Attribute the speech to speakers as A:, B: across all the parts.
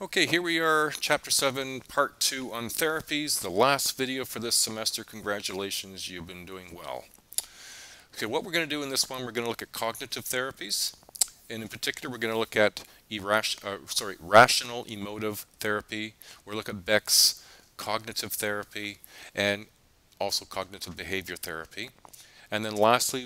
A: Okay, here we are, Chapter 7, Part 2 on therapies, the last video for this semester. Congratulations, you've been doing well. Okay, what we're going to do in this one, we're going to look at cognitive therapies, and in particular, we're going to look at rational emotive therapy. We'll look at Bex cognitive therapy, and also cognitive behavior therapy. And then lastly,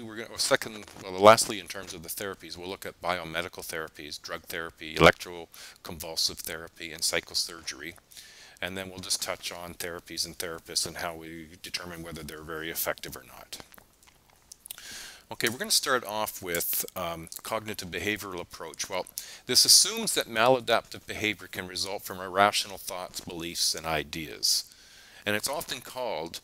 A: lastly in terms of the therapies, we'll look at biomedical therapies, drug therapy, electroconvulsive therapy, and psychosurgery. And then we'll just touch on therapies and therapists and how we determine whether they're very effective or not. Okay, we're going to start off with cognitive behavioral approach. Well, this assumes that maladaptive behavior can result from irrational thoughts, beliefs, and ideas. And it's often called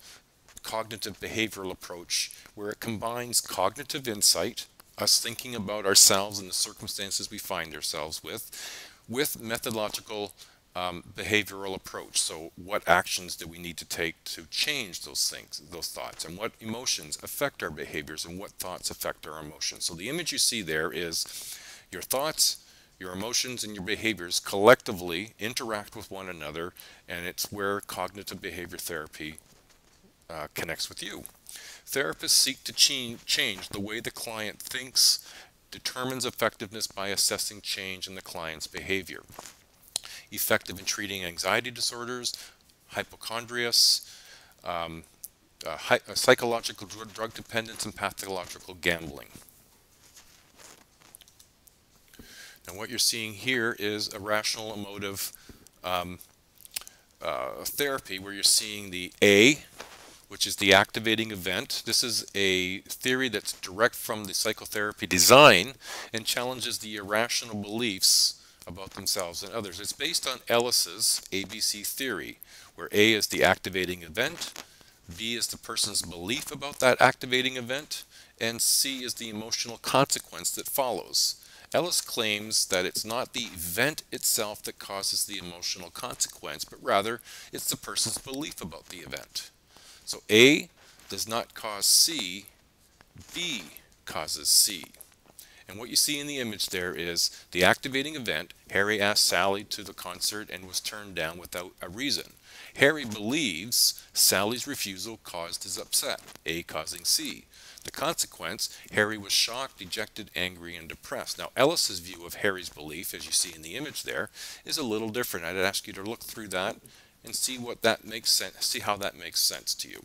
A: cognitive behavioral approach, where it combines cognitive insight, us thinking about ourselves and the circumstances we find ourselves with methodological behavioral approach. So what actions do we need to take to change those things, those thoughts, and what emotions affect our behaviors and what thoughts affect our emotions. So the image you see there is your thoughts, your emotions, and your behaviors collectively interact with one another, and it's where cognitive behavior therapy connects with you. Therapists seek to change the way the client thinks, determines effectiveness by assessing change in the client's behavior. Effective in treating anxiety disorders, hypochondrias, psychological drug dependence, and pathological gambling. Now what you're seeing here is a rational emotive therapy, where you're seeing the A, which is the activating event. This is a theory that's direct from the psychotherapy design and challenges the irrational beliefs about themselves and others. It's based on Ellis's ABC theory, where A is the activating event, B is the person's belief about that activating event, and C is the emotional consequence that follows. Ellis claims that it's not the event itself that causes the emotional consequence, but rather it's the person's belief about the event. So A does not cause C, B causes C. And what you see in the image there is the activating event. Harry asked Sally to the concert and was turned down without a reason. Harry believes Sally's refusal caused his upset, A causing C. The consequence, Harry was shocked, dejected, angry, and depressed. Now, Ellis's view of Harry's belief, as you see in the image there, is a little different. I'd ask you to look through that and see what that makes sense, see how that makes sense to you.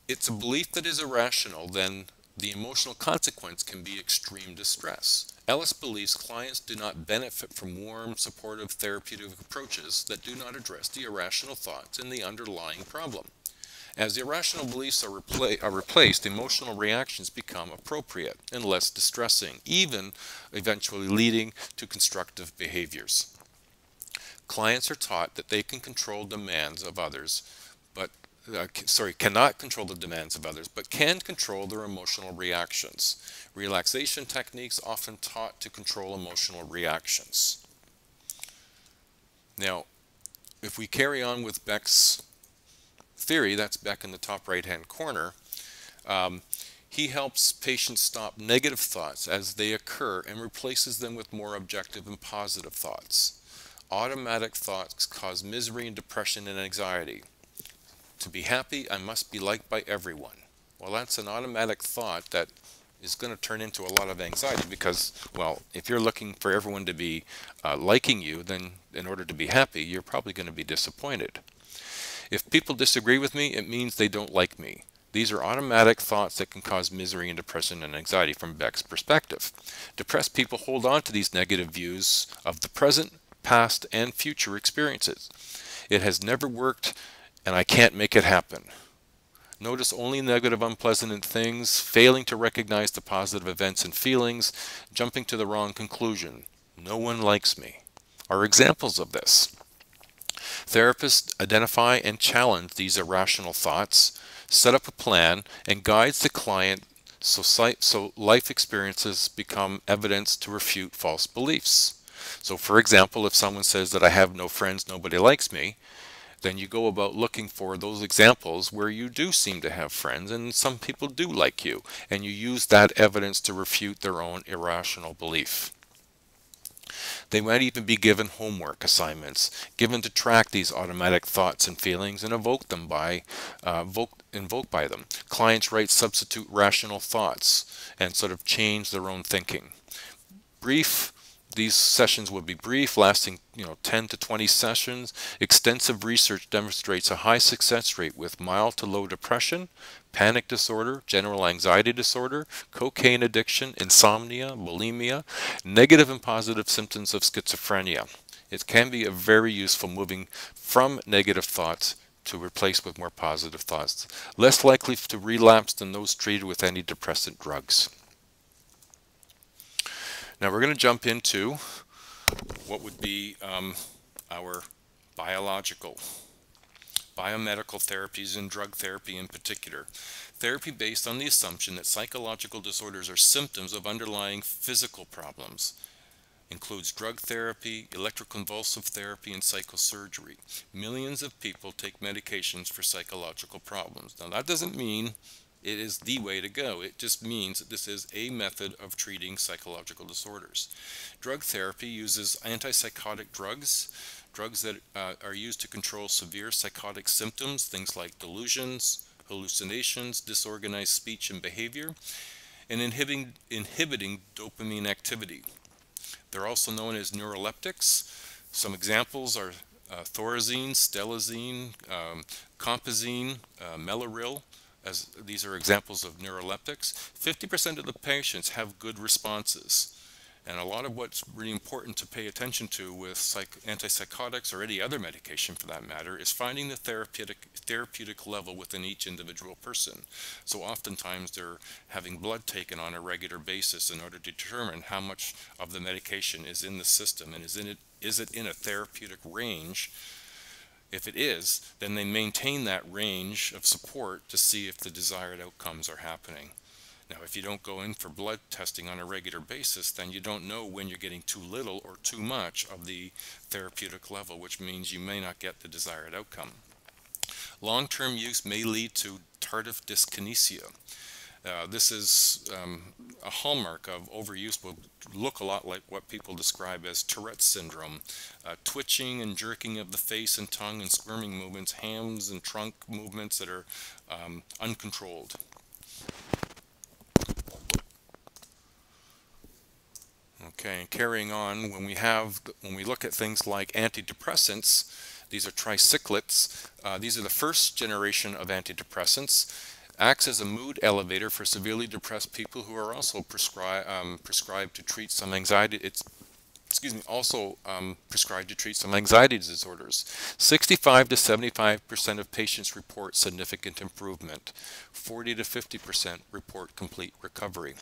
A: It's a belief that is irrational, then the emotional consequence can be extreme distress. Ellis believes clients do not benefit from warm, supportive therapeutic approaches that do not address the irrational thoughts and the underlying problem. As the irrational beliefs are replaced, emotional reactions become appropriate and less distressing, even eventually leading to constructive behaviors. Clients are taught that they can control demands of others, cannot control the demands of others, but can control their emotional reactions. Relaxation techniques often taught to control emotional reactions. Now, if we carry on with Beck's theory, that's Beck in the top right-hand corner, he helps patients stop negative thoughts as they occur and replaces them with more objective and positive thoughts. Automatic thoughts cause misery and depression and anxiety. To be happy, I must be liked by everyone. Well, that's an automatic thought that is going to turn into a lot of anxiety because, well, if you're looking for everyone to be liking you, then in order to be happy, you're probably going to be disappointed. If people disagree with me, it means they don't like me. These are automatic thoughts that can cause misery and depression and anxiety from Beck's perspective. Depressed people hold on to these negative views of the present, past, and future experiences. It has never worked, and I can't make it happen. Notice only negative, unpleasant things, failing to recognize the positive events and feelings, jumping to the wrong conclusion. No one likes me are examples of this. Therapists identify and challenge these irrational thoughts, set up a plan, and guides the client so life experiences become evidence to refute false beliefs. So for example, if someone says that I have no friends, nobody likes me, then you go about looking for those examples where you do seem to have friends and some people do like you, and you use that evidence to refute their own irrational belief. They might even be given homework assignments, given to track these automatic thoughts and feelings and invoke by them. Clients write substitute rational thoughts and sort of change their own thinking. These sessions would be brief, lasting 10 to 20 sessions. Extensive research demonstrates a high success rate with mild to low depression, panic disorder, general anxiety disorder, cocaine addiction, insomnia, bulimia, negative and positive symptoms of schizophrenia. It can be a very useful moving from negative thoughts to replace with more positive thoughts. Less likely to relapse than those treated with antidepressant drugs. Now we're going to jump into what would be our biomedical therapies and drug therapy in particular. Therapy based on the assumption that psychological disorders are symptoms of underlying physical problems. Includes drug therapy, electroconvulsive therapy, and psychosurgery. Millions of people take medications for psychological problems. Now that doesn't mean it is the way to go. It just means that this is a method of treating psychological disorders. Drug therapy uses antipsychotic drugs that are used to control severe psychotic symptoms, things like delusions, hallucinations, disorganized speech and behavior, and inhibiting dopamine activity. They're also known as neuroleptics. Some examples are thorazine, stelazine, compazine, mellaril. As these are examples of neuroleptics. 50% of the patients have good responses. And a lot of what's really important to pay attention to with antipsychotics or any other medication for that matter is finding the therapeutic level within each individual person. So oftentimes they're having blood taken on a regular basis in order to determine how much of the medication is in the system and is it in a therapeutic range. If it is, then they maintain that range of support to see if the desired outcomes are happening. Now, if you don't go in for blood testing on a regular basis, then you don't know when you're getting too little or too much of the therapeutic level, which means you may not get the desired outcome. Long-term use may lead to tardive dyskinesia. This is a hallmark of overuse, will look a lot like what people describe as Tourette's syndrome. Twitching and jerking of the face and tongue and squirming movements, hands and trunk movements that are uncontrolled. Okay, and carrying on, when we look at things like antidepressants, these are tricyclics. These are the first generation of antidepressants. Acts as a mood elevator for severely depressed people who are also prescribed to treat some anxiety. Prescribed to treat some anxiety disorders. 65 to 75% of patients report significant improvement. 40 to 50% report complete recovery.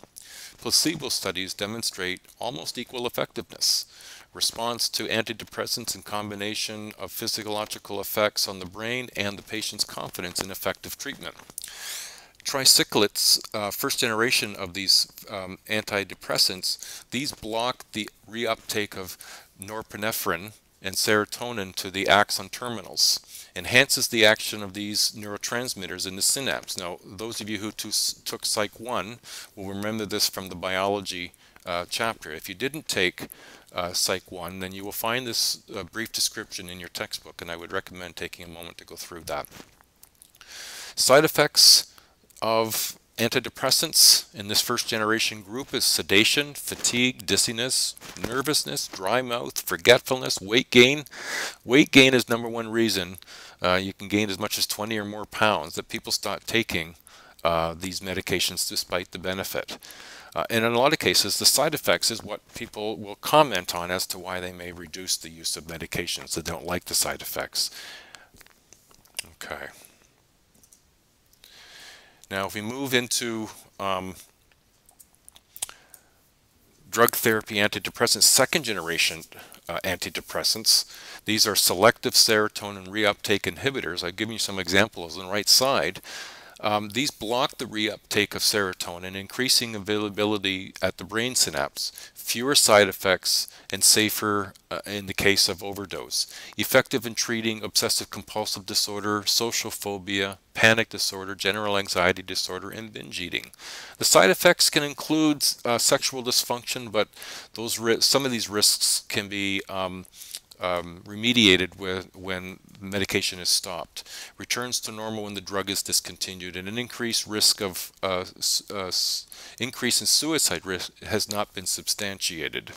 A: Placebo studies demonstrate almost equal effectiveness. Response to antidepressants in combination of physiological effects on the brain and the patient's confidence in effective treatment. Tricyclics, first generation of these antidepressants, these block the reuptake of norepinephrine and serotonin to the axon terminals, enhances the action of these neurotransmitters in the synapse. Now, those of you who took Psych 1 will remember this from the biology chapter. If you didn't take Psych 1, then you will find this brief description in your textbook, and I would recommend taking a moment to go through that. Side effects of antidepressants in this first generation group is sedation, fatigue, dizziness, nervousness, dry mouth, forgetfulness, weight gain. Weight gain is number one reason you can gain as much as 20 or more pounds that people start taking these medications despite the benefit. And in a lot of cases, the side effects is what people will comment on as to why they may reduce the use of medications. They don't like the side effects. Okay. Now, if we move into drug therapy antidepressants, second generation antidepressants, these are selective serotonin reuptake inhibitors. I've given you some examples on the right side. These block the reuptake of serotonin, increasing availability at the brain synapse, fewer side effects, and safer in the case of overdose. Effective in treating obsessive compulsive disorder, social phobia, panic disorder, general anxiety disorder, and binge eating. The side effects can include sexual dysfunction, but some of these risks can be remediated when medication is stopped. Returns to normal when the drug is discontinued, and an increased risk of increase in suicide risk has not been substantiated.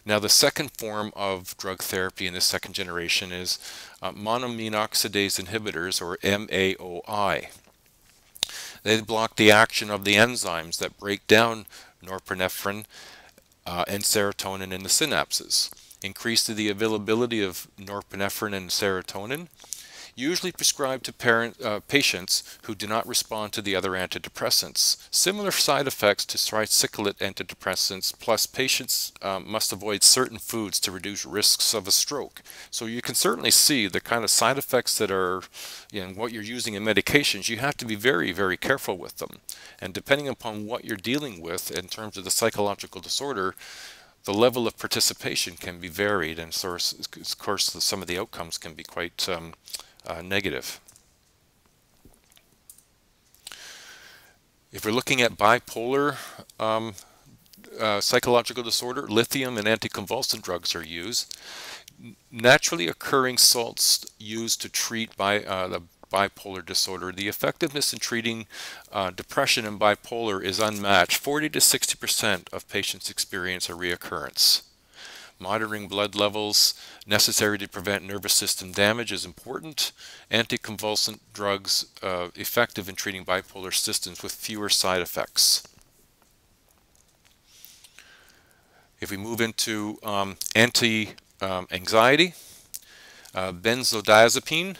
A: Now, the second form of drug therapy in the second generation is monoamine oxidase inhibitors, or MAOI. They block the action of the enzymes that break down norepinephrine and serotonin in the synapses. Increase the availability of norepinephrine and serotonin, usually prescribed to patients who do not respond to the other antidepressants. Similar side effects to tricyclic antidepressants, plus patients must avoid certain foods to reduce risks of a stroke. So you can certainly see the kind of side effects that are in what you're using in medications. You have to be very, very careful with them. And depending upon what you're dealing with in terms of the psychological disorder, the level of participation can be varied, and so, of course some of the outcomes can be quite negative. If we're looking at bipolar psychological disorder, lithium and anticonvulsant drugs are used. Naturally occurring salts used to treat the bipolar disorder. The effectiveness in treating depression and bipolar is unmatched. 40 to 60% of patients experience a reoccurrence. Monitoring blood levels necessary to prevent nervous system damage is important. Anticonvulsant drugs effective in treating bipolar systems with fewer side effects. If we move into anti-anxiety, benzodiazepine,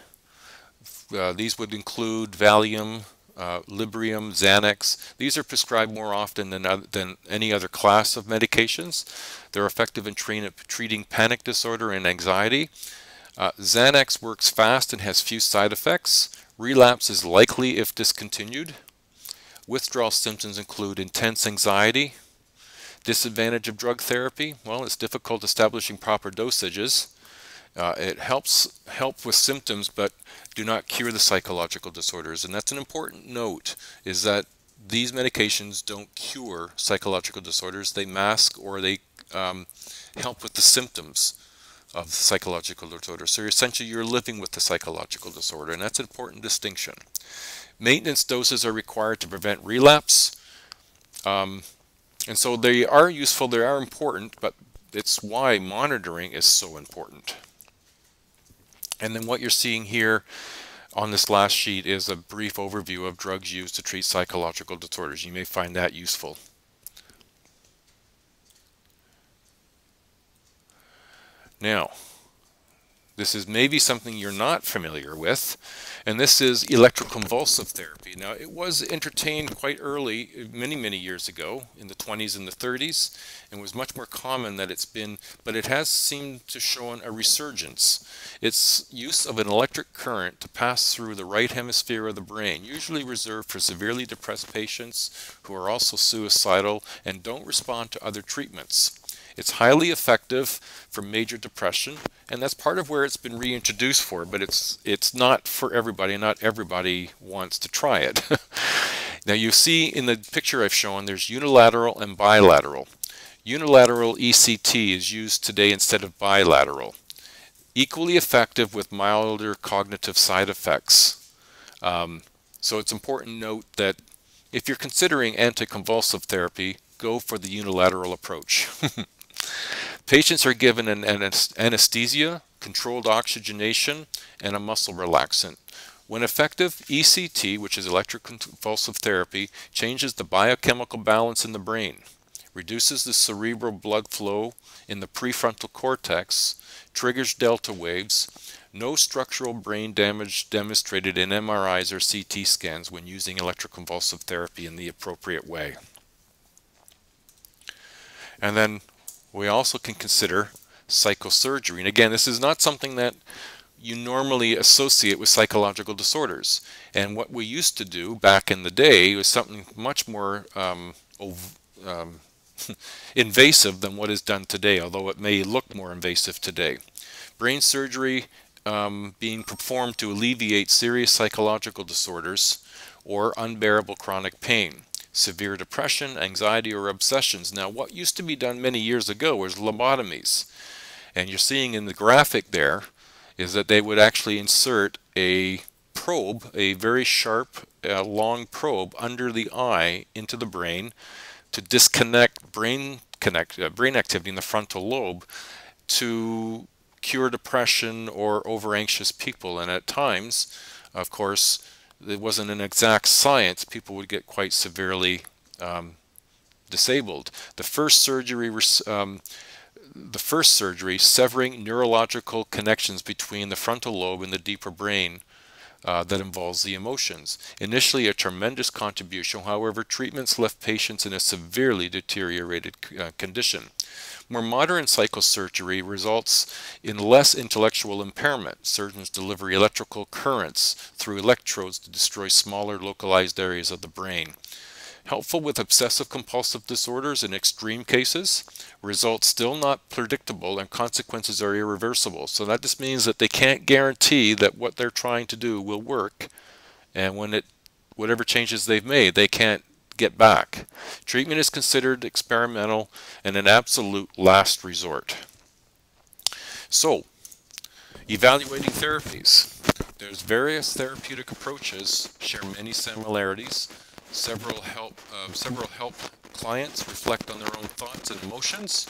A: these would include Valium, Librium, Xanax. These are prescribed more often than any other class of medications. They're effective in treating panic disorder and anxiety. Xanax works fast and has few side effects. Relapse is likely if discontinued. Withdrawal symptoms include intense anxiety. Disadvantage of drug therapy, well, it's difficult establishing proper dosages. It helps with symptoms, but do not cure the psychological disorders. And that's an important note, is that these medications don't cure psychological disorders. They mask or they help with the symptoms of psychological disorder. So essentially you're living with the psychological disorder, and that's an important distinction. Maintenance doses are required to prevent relapse. And so they are useful, they are important, but it's why monitoring is so important. And then what you're seeing here on this last sheet is a brief overview of drugs used to treat psychological disorders. You may find that useful. Now, this is maybe something you're not familiar with, and this is electroconvulsive therapy. Now, it was entertained quite early, many, many years ago, in the 20s and the 30s, and was much more common than it's been, but it has seemed to show a resurgence. It's use of an electric current to pass through the right hemisphere of the brain, usually reserved for severely depressed patients who are also suicidal and don't respond to other treatments. It's highly effective for major depression, and that's part of where it's been reintroduced for, but it's not for everybody, and not everybody wants to try it. Now you see in the picture I've shown, there's unilateral and bilateral. Unilateral ECT is used today instead of bilateral. Equally effective with milder cognitive side effects. So it's important to note that if you're considering anticonvulsive therapy, go for the unilateral approach. Patients are given an anesthesia, controlled oxygenation, and a muscle relaxant. When effective, ECT, which is electroconvulsive therapy, changes the biochemical balance in the brain, reduces the cerebral blood flow in the prefrontal cortex, triggers delta waves. No structural brain damage demonstrated in MRIs or CT scans when using electroconvulsive therapy in the appropriate way. And then we also can consider psychosurgery. And again, this is not something that you normally associate with psychological disorders. And what we used to do back in the day was something much more invasive than what is done today, although it may look more invasive today. Brain surgery being performed to alleviate serious psychological disorders or unbearable chronic pain, severe depression, anxiety, or obsessions. Now, what used to be done many years ago was lobotomies. And you're seeing in the graphic there is that they would actually insert a probe, a very sharp, long probe under the eye into the brain to disconnect brain activity in the frontal lobe to cure depression or over-anxious people. And at times, of course, it wasn't an exact science. People would get quite severely disabled. The first surgery severing neurological connections between the frontal lobe and the deeper brain that involves the emotions. Initially a tremendous contribution, however, treatments left patients in a severely deteriorated condition. More modern psychosurgery results in less intellectual impairment. Surgeons deliver electrical currents through electrodes to destroy smaller localized areas of the brain. Helpful with obsessive compulsive disorders in extreme cases. Results still not predictable and consequences are irreversible. So that just means that they can't guarantee that what they're trying to do will work, and whatever changes they've made, they can't get back. Treatment is considered experimental and an absolute last resort. So, evaluating therapies. There's various therapeutic approaches, share many similarities. Several help clients reflect on their own thoughts and emotions.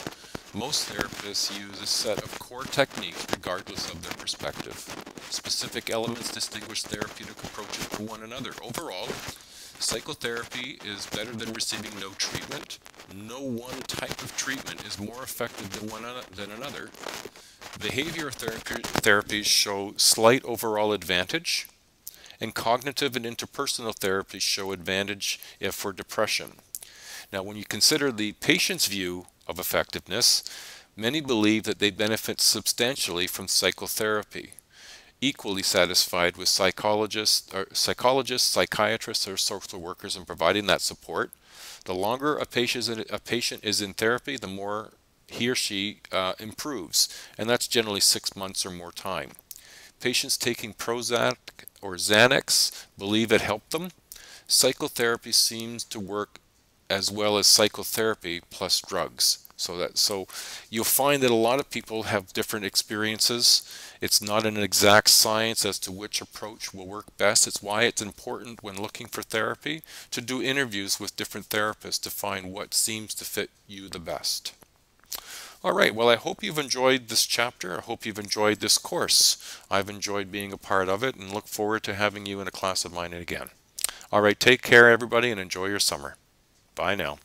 A: Most therapists use a set of core techniques regardless of their perspective. Specific elements distinguish therapeutic approaches from one another. Overall, psychotherapy is better than receiving no treatment. No one type of treatment is more effective than another. Behavioral therapies show slight overall advantage, and cognitive and interpersonal therapies show advantage for depression. Now, when you consider the patient's view of effectiveness, many believe that they benefit substantially from psychotherapy. Equally satisfied with psychologists, psychiatrists, or social workers in providing that support. The longer a patient is in therapy, the more he or she improves, and that's generally 6 months or more time. Patients taking Prozac or Xanax believe it helped them. Psychotherapy seems to work as well as psychotherapy plus drugs. So you'll find that a lot of people have different experiences. It's not an exact science as to which approach will work best. It's why it's important when looking for therapy to do interviews with different therapists to find what seems to fit you the best. All right, well, I hope you've enjoyed this chapter. I hope you've enjoyed this course. I've enjoyed being a part of it and look forward to having you in a class of mine again. All right, take care, everybody, and enjoy your summer. Bye now.